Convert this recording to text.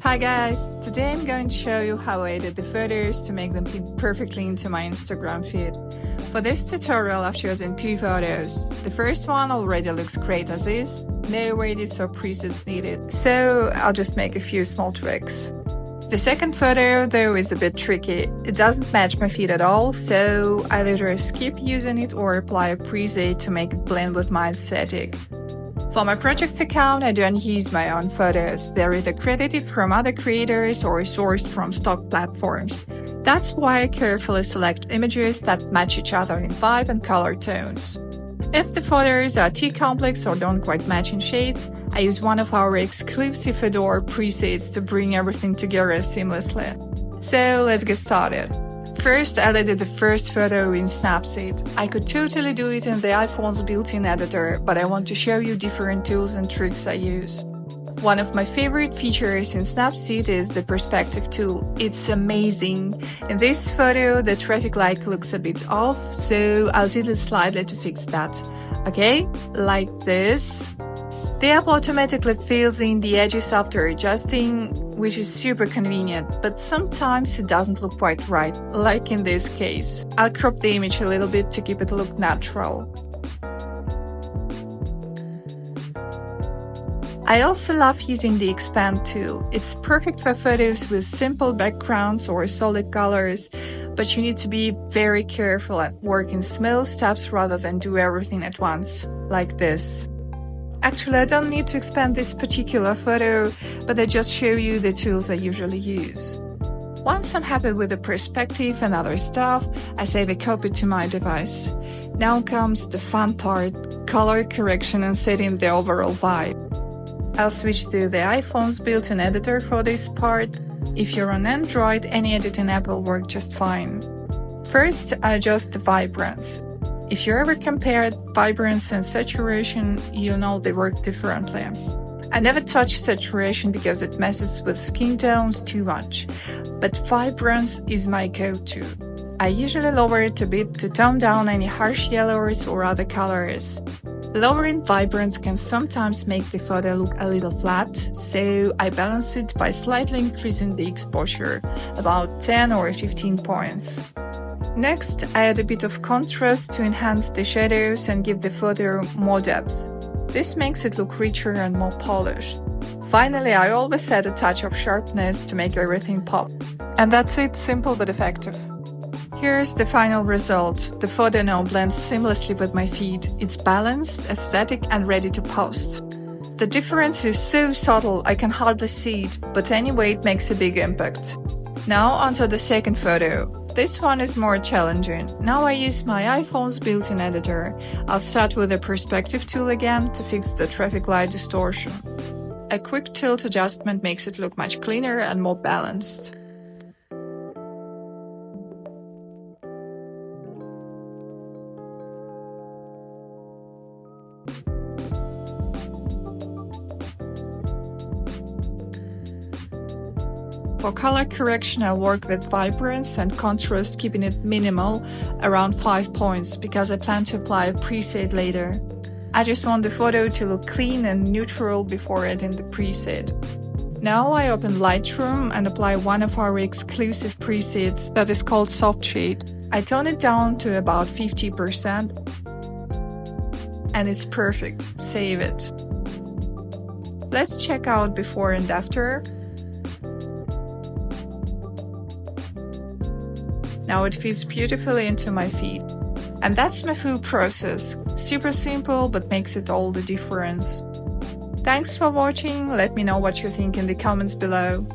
Hi guys! Today I'm going to show you how I edit the photos to make them fit perfectly into my Instagram feed. For this tutorial I've chosen two photos. The first one already looks great as is, no edits or presets needed, so I'll just make a few small tweaks. The second photo though is a bit tricky. It doesn't match my feed at all, so I'll either skip using it or apply a preset to make it blend with my aesthetic. For my projects account, I don't use my own photos. They're either credited from other creators or sourced from stock platforms. That's why I carefully select images that match each other in vibe and color tones. If the photos are too complex or don't quite match in shades, I use one of our exclusive Fedora presets to bring everything together seamlessly. So let's get started. First, I edited the first photo in Snapseed. I could totally do it in the iPhone's built-in editor, but I want to show you different tools and tricks I use. One of my favorite features in Snapseed is the perspective tool. It's amazing. In this photo, the traffic light looks a bit off, so I'll tilt it slightly to fix that. Okay, like this. The app automatically fills in the edges after adjusting, which is super convenient, but sometimes it doesn't look quite right, like in this case. I'll crop the image a little bit to keep it look natural. I also love using the expand tool. It's perfect for photos with simple backgrounds or solid colors, but you need to be very careful and work in small steps rather than do everything at once, like this. Actually, I don't need to expand this particular photo, but I just show you the tools I usually use. Once I'm happy with the perspective and other stuff, I save a copy to my device. Now comes the fun part, color correction and setting the overall vibe. I'll switch to the iPhone's built-in editor for this part. If you're on Android, any editing app will work just fine. First, I adjust the vibrance. If you ever compared vibrance and saturation, you'll know they work differently. I never touch saturation because it messes with skin tones too much, but vibrance is my go-to. I usually lower it a bit to tone down any harsh yellows or other colors. Lowering vibrance can sometimes make the photo look a little flat, so I balance it by slightly increasing the exposure, about 10 or 15 points. Next, I add a bit of contrast to enhance the shadows and give the photo more depth. This makes it look richer and more polished. Finally, I always add a touch of sharpness to make everything pop. And that's it, simple but effective. Here's the final result. The photo now blends seamlessly with my feed. It's balanced, aesthetic and ready to post. The difference is so subtle I can hardly see it, but anyway it makes a big impact. Now onto the second photo. This one is more challenging. Now I use my iPhone's built-in editor. I'll start with the perspective tool again to fix the traffic light distortion. A quick tilt adjustment makes it look much cleaner and more balanced. For color correction, I'll work with vibrance and contrast, keeping it minimal, around 5 points, because I plan to apply a preset later. I just want the photo to look clean and neutral before adding the preset. Now I open Lightroom and apply one of our exclusive presets that is called Soft Shade. I tone it down to about 50%, and it's perfect. Save it. Let's check out before and after. Now it fits beautifully into my feed. And that's my full process. Super simple, but makes it all the difference. Thanks for watching. Let me know what you think in the comments below.